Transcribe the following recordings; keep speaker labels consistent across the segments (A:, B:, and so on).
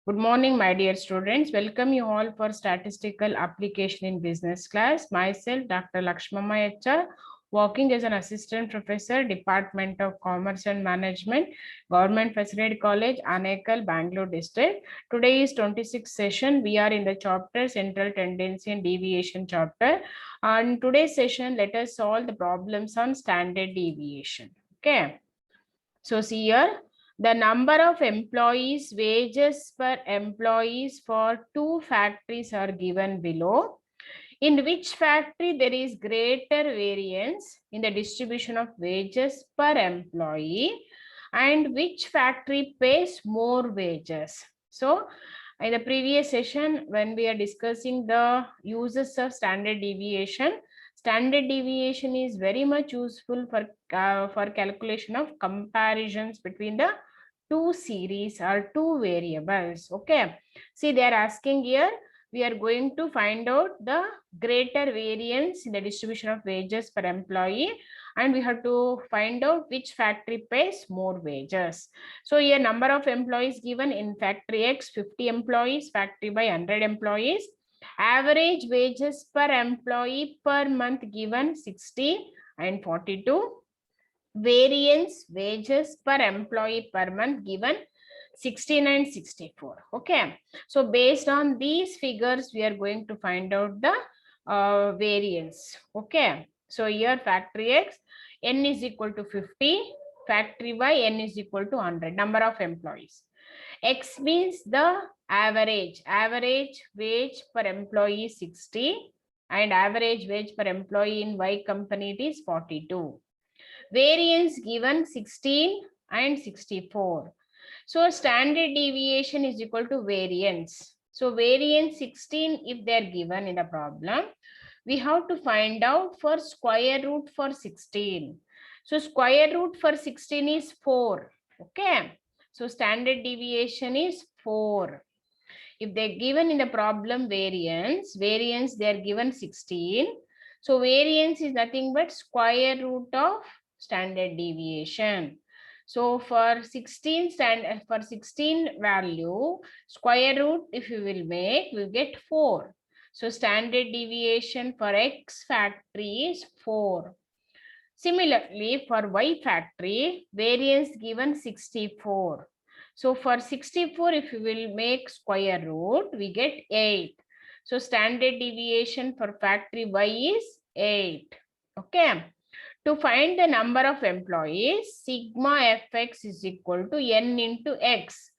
A: Good morning, my dear students. Welcome you all for Statistical Application in Business class. Myself, Dr. Lakshmama HR, working as an assistant professor, Department of Commerce and Management, Government Facility College, Anekal, Bangalore district. Today is 26th session. We are in the chapter Central Tendency and Deviation chapter. On today's session, let us solve the problems on standard deviation. Okay. So see here, the number of employees, wages per employees for two factories are given below. In which factory there is greater variance in the distribution of wages per employee and which factory pays more wages. So in the previous session, when we are discussing the uses of standard deviation is very much useful for calculation of comparisons between the two series or two variables. Okay, see they are asking here, we are going to find out the greater variance in the distribution of wages per employee and we have to find out which factory pays more wages. So here number of employees given in factory X 50 employees, factory by 100 employees. Average wages per employee per month given 60 and 42. Variance wages per employee per month given 16 and 64. Okay, so based on these figures we are going to find out the variance. Okay, so here factory X, n is equal to 50, factory Y, n is equal to 100, number of employees. X means the average wage per employee is 60 and average wage per employee in Y company it is 42. Variance given 16 and 64. So standard deviation is equal to variance. So variance 16 if they are given in the problem, we have to find out for square root for 16. So square root for 16 is 4. Okay. So standard deviation is 4. If they're given in the problem variance they are given 16. So variance is nothing but square root of standard deviation. So for 16 value, square root if you will make, we'll get 4. So standard deviation for X factory is 4. Similarly, for Y factory, variance given 64. So for 64, if you will make square root, we get 8. So standard deviation for factory Y is 8. Okay. To find the number of employees, sigma fx is equal to n into x.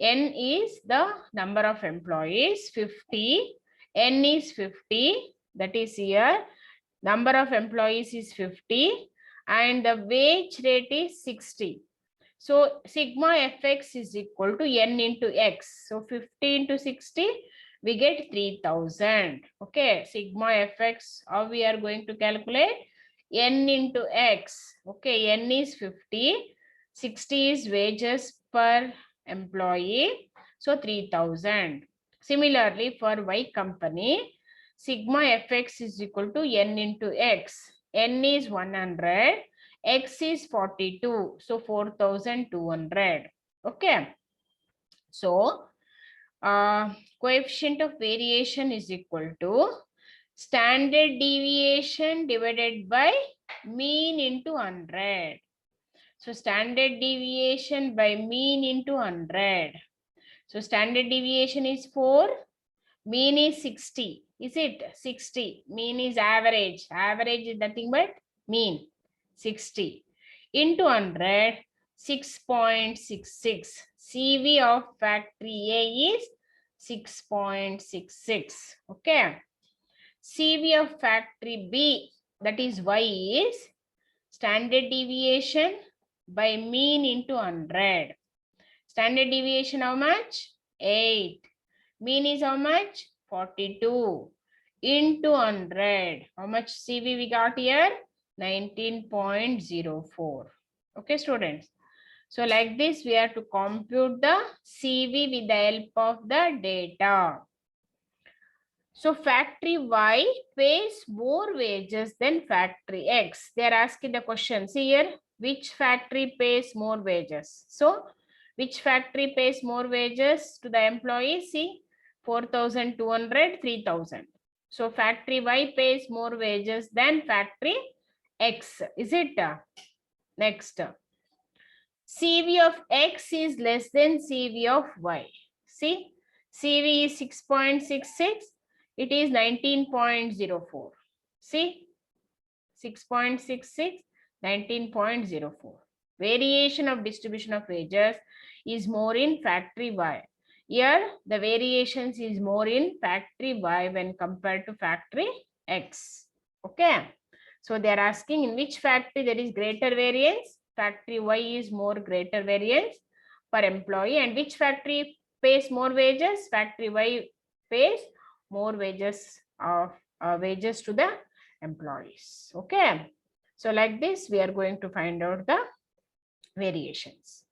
A: N is the number of employees, 50. N is 50. That is here. Number of employees is 50 and the wage rate is 60. So sigma fx is equal to n into x. So 50 into 60, we get 3000. Okay, sigma fx, how we are going to calculate? N into x. Okay, n is 50, 60 is wages per employee. So 3000. Similarly, for Y company, sigma fx is equal to n into x. N is 100, x is 42, so 4200. Okay, so coefficient of variation is equal to standard deviation divided by mean into 100. So standard deviation by mean into 100. So standard deviation is 4, mean is 60. Is it 60? Mean is average. Average is nothing but mean. 60 into 100, 6.66. CV of factory A is 6.66. Okay. CV of factory B, that is Y, is standard deviation by mean into 100. Standard deviation how much? 8. Mean is how much? 42 into 100. How much CV we got here? 19.04. Okay, students. So like this, we have to compute the CV with the help of the data. So factory Y pays more wages than factory X. They are asking the question. See here, which factory pays more wages? So Which factory pays more wages to the employees? See, 4,200, 3,000. So factory Y pays more wages than factory X. Is it? Next. CV of X is less than CV of Y. See, CV is 6.66. It is 19.04. See, 6.66, 19.04. Variation of distribution of wages is more in factory Y. Here, the variations is more in factory Y when compared to factory X. Okay. So they are asking in which factory there is greater variance. Factory Y is more greater variance per employee, and which factory pays more wages? Factory Y pays more wages of wages to the employees. Okay. So like this, we are going to find out the variations.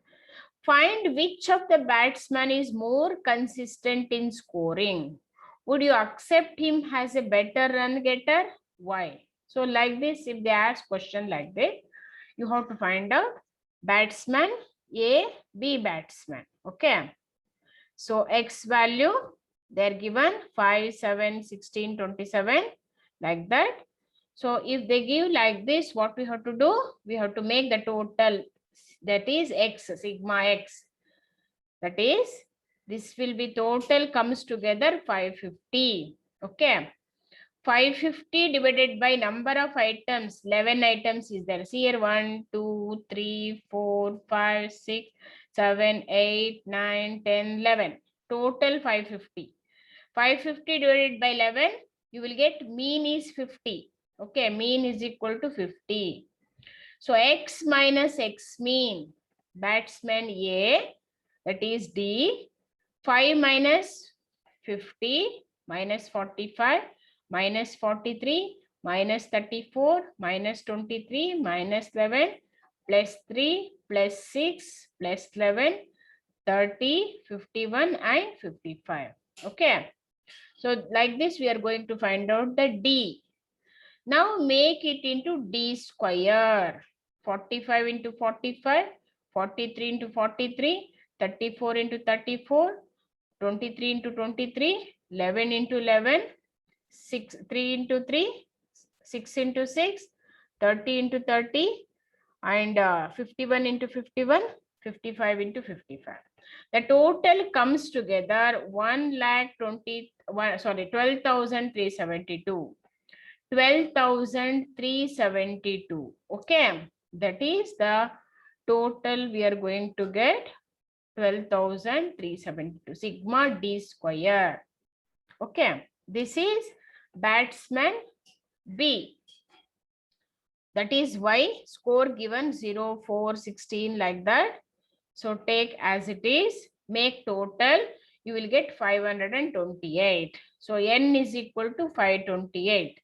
A: Find which of the batsmen is more consistent in scoring. Would you accept him as a better run getter? Why? So like this, if they ask question like this, you have to find out batsman A, B batsman. Okay. So X value, they're given 5, 7, 16, 27, like that. So if they give like this, what we have to do? We have to make the total, that is X, sigma X. That is, this will be total comes together 550. Okay. 550 divided by number of items, 11 items is there. See here, 1, 2, 3, 4, 5, 6, 7, 8, 9, 10, 11. Total 550. 550 divided by 11, you will get mean is 50. Okay, mean is equal to 50. So X minus X mean, batsman A, that is D, 5 minus 50 minus 45 minus 43 minus 34 minus 23 minus 11 plus 3 plus 6 plus 11, 30, 51 and 55. Okay. So like this, we are going to find out the D. Now make it into D square. 45 into 45, 43 into 43, 34 into 34, 23 into 23, 11 into 11, 6, 3 into 3, 6 into 6, 30 into 30, and 51 into 51, 55 into 55. The total comes together 12,372. 12,372. Okay, that is the total we are going to get, 12,372. Sigma D square. Okay, this is batsman B. That is Y, score given 0, 4, 16 like that. So take as it is, make total, you will get 528. So N is equal to 528.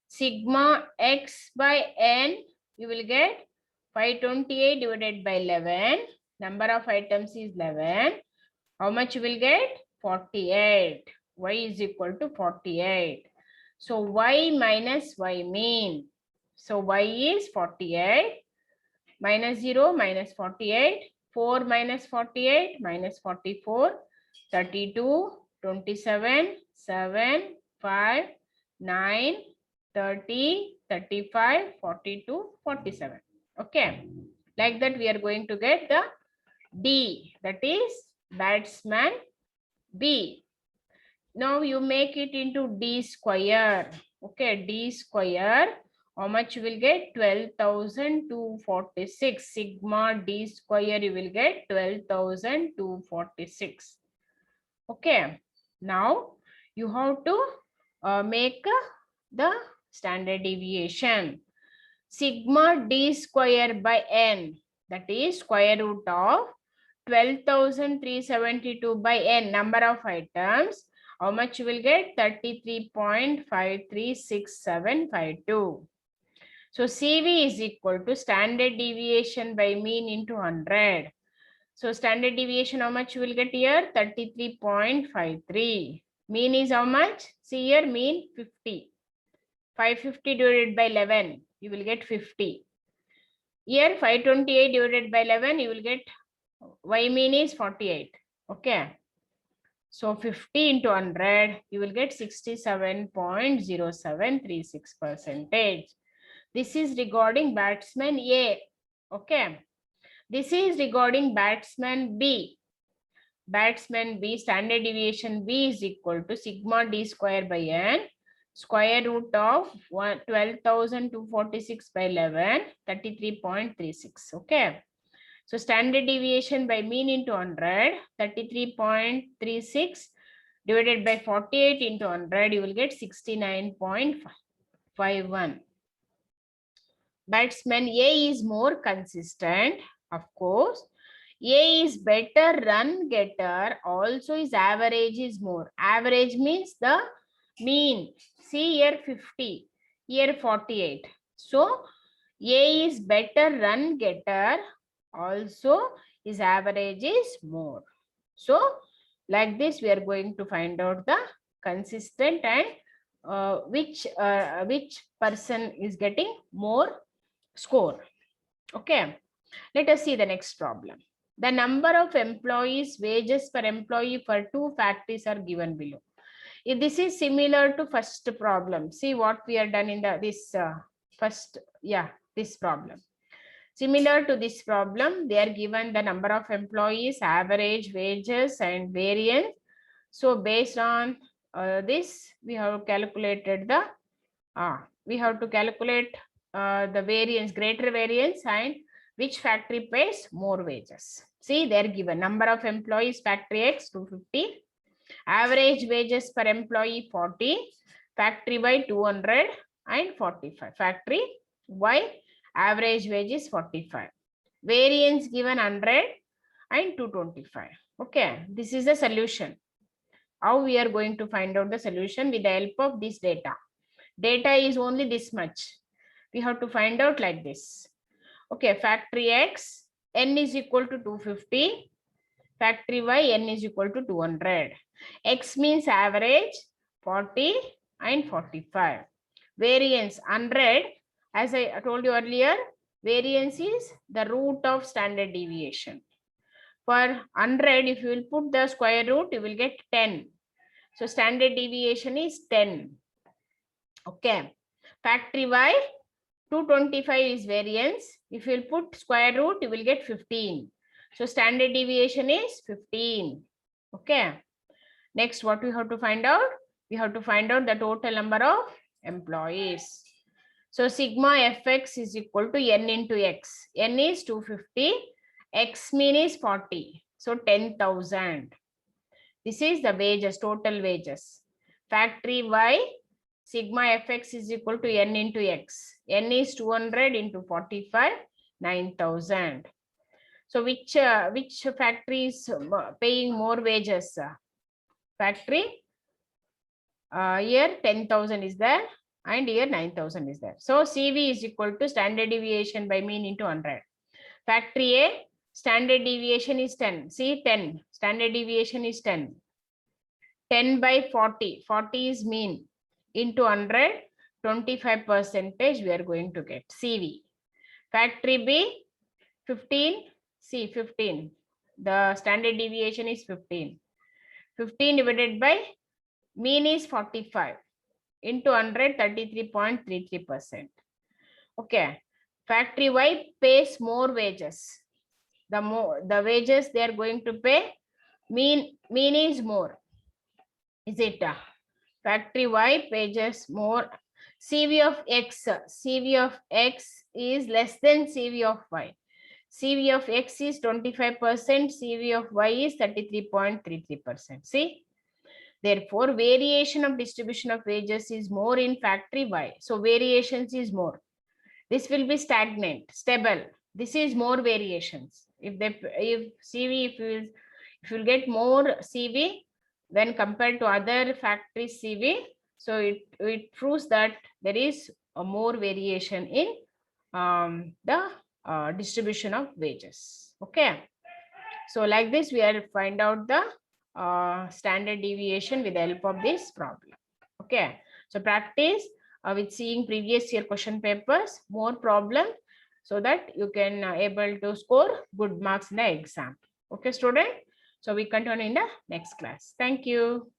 A: Sigma X by N, you will get 528 divided by 11. Number of items is 11. How much you will get? 48. Y is equal to 48. So Y minus Y mean. So Y is 48. Minus 0 minus 48. 4 minus 48 minus 44. 32, 27, 7, 5, 9, 30, 35, 42, 47. Okay. Like that, we are going to get the D. That is batsman B. Now you make it into D square. Okay, D square. How much you will get? 12,246. Sigma D square, you will get 12,246. Okay. Now you have to make the standard deviation. Sigma D square by N, that is square root of 12,372 by N, number of items. How much you will get? 33.536752. So CV is equal to standard deviation by mean into 100. So standard deviation, how much you will get here? 33.53. Mean is how much? See here, mean 50. 550 divided by 11, you will get 50. Here 528 divided by 11, you will get Y mean is 48. Okay. So 50 into 100, you will get 67.0736%. This is regarding batsman A. Okay. This is regarding batsman B. Batsman B, standard deviation B is equal to sigma D square by N, square root of 12,246 by 11, 33.36. Okay. So standard deviation by mean into 100, 33.36 divided by 48 into 100, you will get 69.51. Batsman A is more consistent, of course. A is better run getter, also his average is more. Average means the mean. See here 50, here 48. So A is better run getter, also his average is more. So like this we are going to find out the consistent and which person is getting more score. Okay, let us see the next problem. The number of employees wages per employee for 2 factories are given below. If this is similar to first problem, see what we are done in the this problem. Similar to this problem, they are given the number of employees, average wages and variance. So based on this, we have calculated the the variance, greater variance, and which factory pays more wages. See, they're given number of employees, factory X 250, average wages per employee 40, factory Y 200 and 45, factory Y average wage is 45, variance given 100 and 225. Okay, this is the solution. How we are going to find out the solution with the help of this data. Data is only this much. We have to find out like this. Okay, factory X, N is equal to 250. Factory Y, N is equal to 200. X means average, 40 and 45. Variance, 100. As I told you earlier, variance is the root of standard deviation. For 100, if you will put the square root, you will get 10. So standard deviation is 10. Okay. Factory Y, 225 is variance. If you will put square root, you will get 15. So standard deviation is 15. Okay. Next, what we have to find out? We have to find out the total number of employees. So sigma fx is equal to n into x. N is 250. X mean is 40. So 10,000. This is the wages, total wages. Factory Y, sigma fx is equal to n into x. N is 200 into 45, 9,000. So which factory is paying more wages? Factory, here 10,000 is there and here 9,000 is there. So CV is equal to standard deviation by mean into 100. Factory A, standard deviation is 10. See 10, standard deviation is 10. 10 by 40, 40 is mean into 100, 25% we are going to get CV. Factory B, 15, see 15, the standard deviation is 15. 15 divided by mean is 45 into 100, 33.33%. Okay, factory Y pays more wages. The wages they are going to pay, mean is more. Is it? Factory Y pays more. CV of X is less than CV of Y. CV of X is 25%, CV of Y is 33.33%. See? Therefore, variation of distribution of wages is more in factory Y. So variations is more. This will be stagnant, stable. This is more variations. If you'll get more CV when compared to other factory CV, so it proves that there is a more variation in the distribution of wages. Okay. So like this, we are find out the standard deviation with the help of this problem. Okay. So practice with seeing previous year question papers, more problem, so that you can able to score good marks in the exam. Okay, student. So we continue in the next class. Thank you.